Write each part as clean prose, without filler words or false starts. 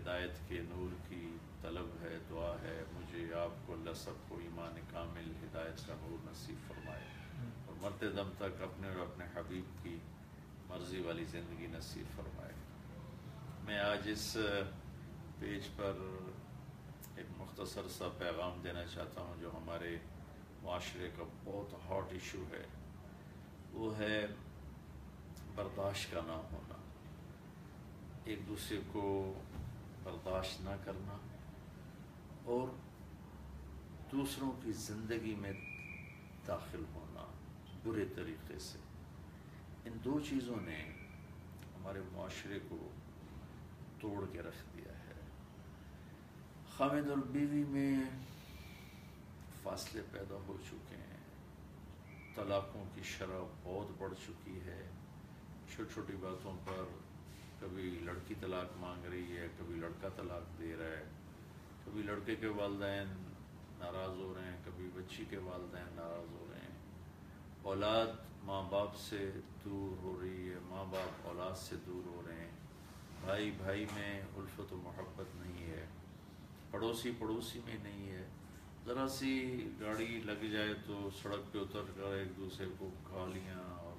ہدایت کے نور کی طلب ہے، دعا ہے مجھے آپ کو اللہ سب کو ایمان کامل ہدایت کا نور نصیب فرمائے اور مرتے دم تک اپنے اور اپنے حبیب کی مرضی والی زندگی نصیب فرمائے۔ میں آج اس پیج پر ایک مختصر سا پیغام دینا چاہتا ہوں جو ہمارے معاشرے کا بہت ہاٹ ایشو ہے، وہ ہے برداشت کا نہ ہونا، ایک دوسرے کو برداشت نہ کرنا اور دوسروں کی زندگی میں داخل ہونا برے طریقے سے۔ ان دو چیزوں نے ہمارے معاشرے کو توڑ کے رکھ دیا ہے۔ خاوند اور بیوی میں فاصلے پیدا ہو چکے ہیں، طلاقوں کی شرح بہت بڑھ چکی ہے، چھوٹی چھوٹی باتوں پر کبھی لڑکی طلاق مانگ رہی ہے، کبھی لڑکا طلاق دے رہا ہے، کبھی لڑکے کے والدین ناراض ہو رہے ہیں، کبھی بچی کے والدین ناراض ہو رہے ہیں، اولاد ماں باپ سے دور ہو رہی ہے، ماں باپ اولاد سے دور ہو رہے ہیں، بھائی بھائی میں الفت و محبت نہیں ہے، پڑوسی پڑوسی میں نہیں ہے، ذرا سی گاڑی لگ جائے تو سڑک پہ اتر کر ایک دوسرے کو گالیاں اور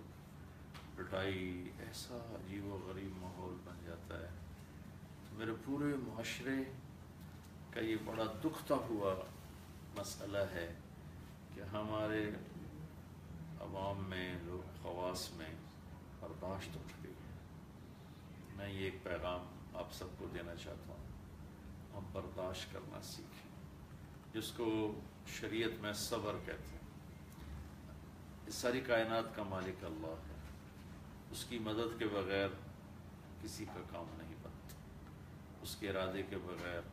پٹائی، ایسا عجیب و غریب ماحول بن جاتا ہے۔ میرے پورے معاشرے کا یہ بڑا دکھتا ہوا مسئلہ ہے کہ ہمارے عوام میں، لوگ خواص میں برداشت اٹھ گئی ہے۔ میں یہ ایک پیغام آپ سب کو دینا چاہتا ہوں، ہم برداشت کرنا سیکھیں، جس کو شریعت میں صبر کہتے ہیں۔ اس ساری کائنات کا مالک اللہ ہے، اس کی مدد کے بغیر کسی کا کام نہیں بنتا، اس کے ارادے کے بغیر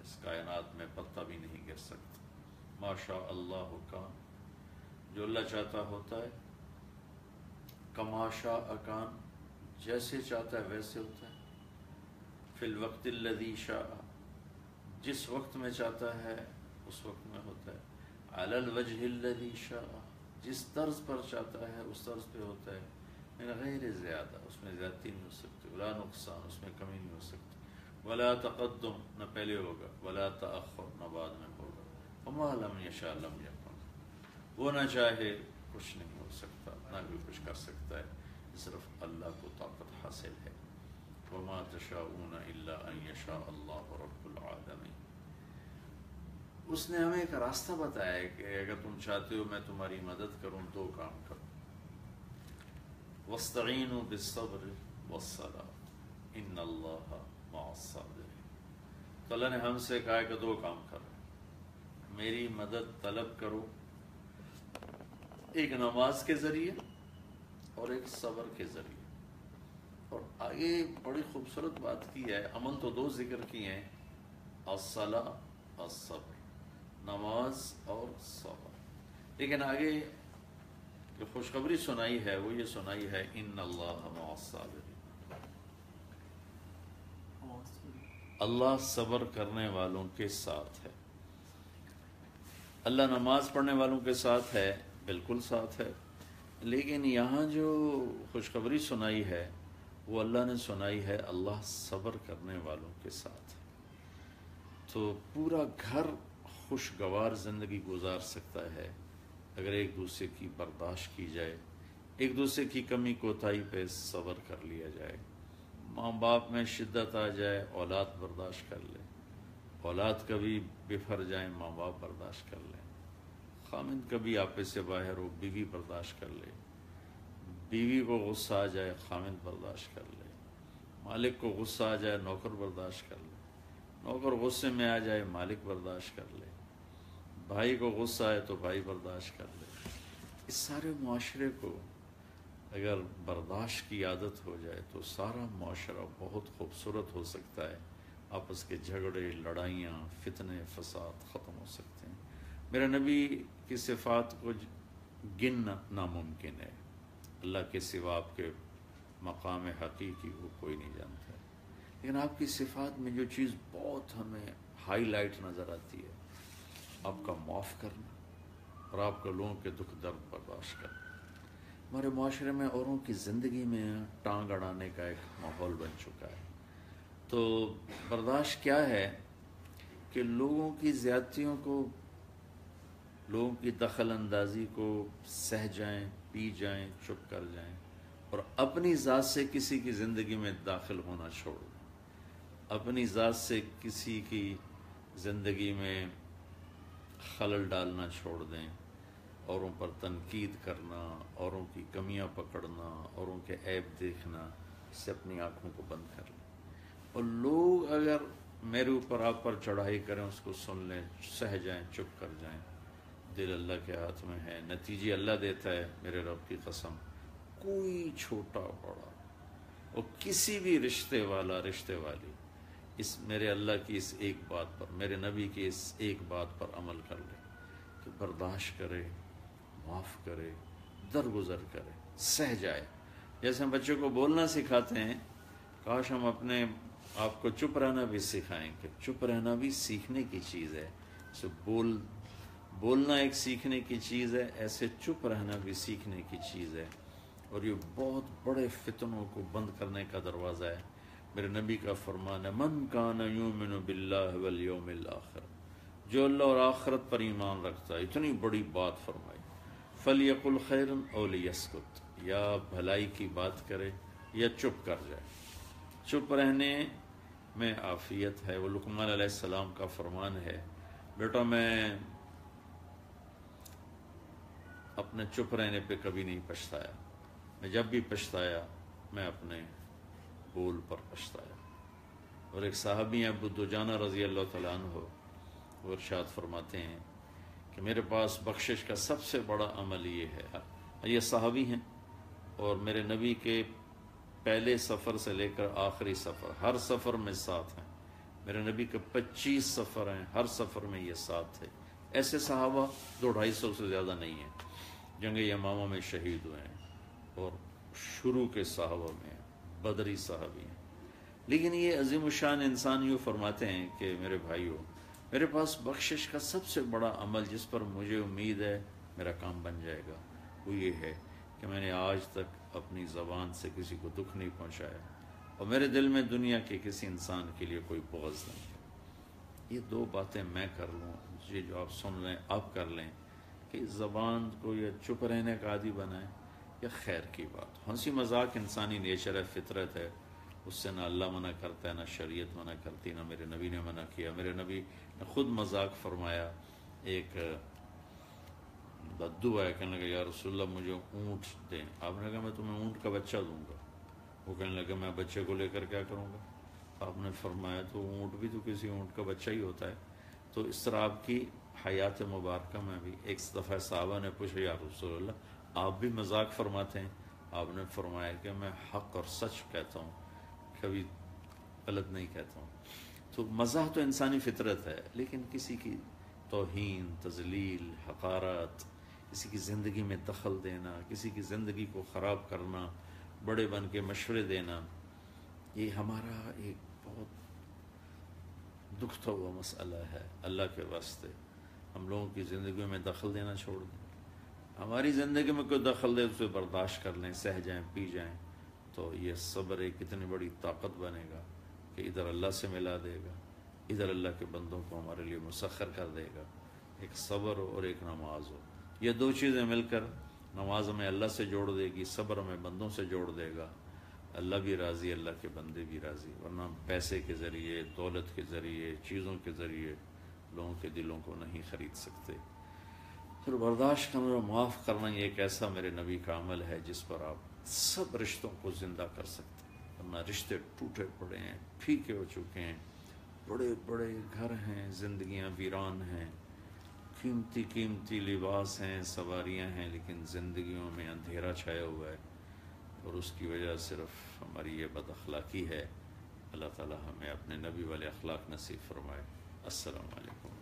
اس کائنات میں پتہ بھی نہیں گر سکتا۔ ما شاء اللہ کان، جو اللہ چاہتا ہوتا ہے، کما شاء کان، جیسے چاہتا ہے ویسے ہوتا ہے، فی الوقت الذی شاء، جس وقت میں چاہتا ہے اس وقت میں ہوتا ہے، علی الوجہ الذی شاء، جس طرز پر چاہتا ہے اس طرز پہ ہوتا ہے، من غیر زیادہ، اس میں زیادتی نہیں ہو سکتی، ولا نقصان، اس میں کمی نہیں ہو سکتی، ولا تقدم، نہ پہلے ہوگا، ولا تأخر، نہ بعد میں ہوگا، وما لم یشاء لم یکن، وہ نہ چاہے کچھ نہیں ہو سکتا، نہ بھی کچھ کر سکتا ہے، صرف اللہ کو طاقت حاصل ہے۔ وما تشاءون الا ان یشاء اللہ رب العالمین۔ اس نے ہمیں ایک راستہ بتایا ہے کہ اگر تم چاہتے ہو میں تمہاری مدد کروں، دو کام کرو، وَاسْتَعِينُوا بِالصَّبْرِ وَالصَّلَاةِ إِنَّ اللَّهَ مَعَ الصَّابِرِينَ۔ تو اللہ نے ہم سے کہا کہ دو کام کرو، میری مدد طلب کرو، ایک نماز کے ذریعے اور ایک صبر کے ذریعے۔ اور آگے بڑی خوبصورت بات کی ہے، عمل تو دو ذکر کی ہیں، الصلاۃ الصبر، نماز اور صبر، لیکن آگے جو خوشخبری سنائی ہے وہ یہ سنائی ہے، ان اللہ مع الصابرین، اللہ صبر کرنے والوں کے ساتھ ہے۔ اللہ نماز پڑھنے والوں کے ساتھ ہے، بالکل ساتھ ہے، لیکن یہاں جو خوشخبری سنائی ہے وہ اللہ نے سنائی ہے اللہ صبر کرنے والوں کے ساتھ ہے۔ تو پورا گھر خوشگوار زندگی گزار سکتا ہے اگر ایک دوسرے کی برداشت کی جائے، ایک دوسرے کی کمی کوتاہی پہ صبر کر لیا جائے، ماں باپ میں شدت آ جائے، اولاد برداشت کر لے، اولاد کبھی بفر جائیں، ماں باپ برداشت کر لیں، خامند کبھی آپے سے باہر ہو، بیوی برداشت کر لے، بیوی کو غصہ آ جائے، خامند برداشت کر لے، مالک کو غصہ آ جائے، نوکر برداشت کر لے، نوکر غصے میں آ جائے، مالک برداشت کر لے، بھائی کو غصہ آئے تو بھائی برداشت کر لے۔ اس سارے معاشرے کو اگر برداشت کی عادت ہو جائے تو سارا معاشرہ بہت خوبصورت ہو سکتا ہے، آپس کے جھگڑے، لڑائیاں، فتنے، فساد ختم ہو سکتے ہیں۔ میرے نبی کی صفات کو گننا ناممکن ہے، اللہ کے سوا آپ کے مقام حقیقی وہ کوئی نہیں جانتا ہے، لیکن آپ کی صفات میں جو چیز بہت ہمیں ہائی لائٹ نظر آتی ہے، آپ کا معاف کرنا اور آپ کا لوگوں کے دکھ درد برداشت کرنا۔ ہمارے معاشرے میں اوروں کی زندگی میں ٹانگ اڑانے کا ایک ماحول بن چکا ہے، تو برداشت کیا ہے کہ لوگوں کی زیادتیوں کو، لوگوں کی دخل اندازی کو سہ جائیں، پی جائیں، چپ کر جائیں، اور اپنی ذات سے کسی کی زندگی میں داخل ہونا چھوڑ دیں، اپنی ذات سے کسی کی زندگی میں خلل ڈالنا چھوڑ دیں، اوروں پر تنقید کرنا، اوروں کی کمیاں پکڑنا، اوروں کے عیب دیکھنا سے اپنی آنکھوں کو بند کر لیں۔ اور لوگ اگر میرے اوپر آپ پر چڑھائی کریں، اس کو سن لیں، سہ جائیں، چپ کر جائیں۔ دل اللہ کے ہاتھ میں ہے، نتیجے اللہ دیتا ہے، میرے رب کی قسم۔ کوئی چھوٹا بڑا اور کسی بھی رشتے والا، رشتے والی، اس میرے اللہ کی اس ایک بات پر، میرے نبی کی اس ایک بات پر عمل کر لے کہ برداشت کرے، معاف کرے، درگزر کرے، سہ جائے۔ جیسے ہم بچے کو بولنا سکھاتے ہیں، کاش ہم اپنے آپ کو چپ رہنا بھی سکھائیں کہ چپ رہنا بھی سیکھنے کی چیز ہے۔ سو بولنا ایک سیکھنے کی چیز ہے، ایسے چپ رہنا بھی سیکھنے کی چیز ہے، اور یہ بہت بڑے فتنوں کو بند کرنے کا دروازہ ہے۔ میرے نبی کا فرمان ہے، من کان یؤمن باللہ والیوم الآخر، جو اللہ اور آخرت پر ایمان رکھتا ہے، اتنی بڑی بات فرمائی، فلیقل خیرا او لیسکت، یا بھلائی کی بات کرے یا چپ کر جائے۔ چپ رہنے میں عافیت ہے۔ وہ لقمان علیہ السلام کا فرمان ہے، بیٹا میں اپنے چپ رہنے پہ کبھی نہیں پچھتایا، میں جب بھی پچھتایا میں اپنے بول پر پچھتایا۔ اور ایک صحابی ہیں ابو دجانہ رضی اللہ تعالیٰ عنہ، وہ ارشاد فرماتے ہیں کہ میرے پاس بخشش کا سب سے بڑا عمل یہ ہے، یہ صحابی ہیں اور میرے نبی کے پہلے سفر سے لے کر آخری سفر، ہر سفر میں ساتھ ہیں۔ میرے نبی کے 25 سفر ہیں، ہر سفر میں یہ ساتھ تھے۔ ایسے صحابہ 200-250 سے زیادہ نہیں ہیں۔ جنگ یمامہ میں شہید ہوئے ہیں اور شروع کے صحابہ میں بدری صحابی ہیں۔ لیکن یہ عظیم الشان انسان یوں فرماتے ہیں کہ میرے بھائیو، میرے پاس بخشش کا سب سے بڑا عمل جس پر مجھے امید ہے میرا کام بن جائے گا، وہ یہ ہے کہ میں نے آج تک اپنی زبان سے کسی کو دکھ نہیں پہنچایا، اور میرے دل میں دنیا کے کسی انسان کے لیے کوئی بغض نہیں ہے۔ یہ دو باتیں میں کر لوں، یہ جو آپ سن لیں آپ کر لیں، کہ زبان کو یا چپ رہنے کا عادی بنائیں یا خیر کی بات۔ ہنسی مذاق انسانی نیچر ہے، فطرت ہے، اس سے نہ اللہ منع کرتا ہے، نہ شریعت منع کرتی، نہ میرے نبی نے منع کیا۔ میرے نبی نے خود مذاق فرمایا، ایک بدو ہے، کہنے لگا یا رسول اللہ مجھے اونٹ دیں۔ آپ نے کہا میں تمہیں اونٹ کا بچہ دوں گا۔ وہ کہنے لگا میں بچے کو لے کر کیا کروں گا؟ آپ نے فرمایا تو اونٹ بھی تو کسی اونٹ کا بچہ ہی ہوتا ہے۔ تو اس طرح آپ کی حیات مبارکہ میں بھی ایک دفعہ صحابہ نے پوچھا یا رسول اللہ آپ بھی مذاق فرماتے ہیں؟ آپ نے فرمایا کہ میں حق اور سچ کہتا ہوں، کبھی غلط نہیں کہتا ہوں۔ تو مزاح تو انسانی فطرت ہے، لیکن کسی کی توہین، تذلیل، حقارت، کسی کی زندگی میں دخل دینا، کسی کی زندگی کو خراب کرنا، بڑے بن کے مشورے دینا، یہ ہمارا ایک بہت دکھتا ہوا مسئلہ ہے۔ اللہ کے واسطے ہم لوگوں کی زندگیوں میں دخل دینا چھوڑ دیں۔ ہماری زندگی میں کوئی دخل دے اسے برداشت کر لیں، سہ جائیں، پی جائیں، تو یہ صبر ایک اتنی بڑی طاقت بنے گا کہ ادھر اللہ سے ملا دے گا، ادھر اللہ کے بندوں کو ہمارے لیے مسخر کر دے گا۔ ایک صبر ہو اور ایک نماز ہو، یہ دو چیزیں مل کر نماز میں اللہ سے جوڑ دے گی، صبر میں بندوں سے جوڑ دے گا۔ اللہ بھی راضی، اللہ کے بندے بھی راضی۔ ورنہ ہم پیسے کے ذریعے، دولت کے ذریعے، چیزوں کے ذریعے لوگوں کے دلوں کو نہیں خرید سکتے۔ پھر برداشت کرنا اور معاف کرنا یہ ایک ایسا میرے نبی کا عمل ہے جس پر آپ سب رشتوں کو زندہ کر سکتے ہیں۔ ورنہ رشتے ٹوٹے پڑے ہیں، پھیکے ہو چکے ہیں، بڑے بڑے گھر ہیں، زندگیاں ویران ہیں، قیمتی قیمتی لباس ہیں، سواریاں ہیں، لیکن زندگیوں میں اندھیرا چھایا ہوا ہے، اور اس کی وجہ صرف ہماری یہ بد اخلاقی ہے۔ اللہ تعالی ہمیں اپنے نبی والے اخلاق نصیب فرمائے۔ السلام علیکم۔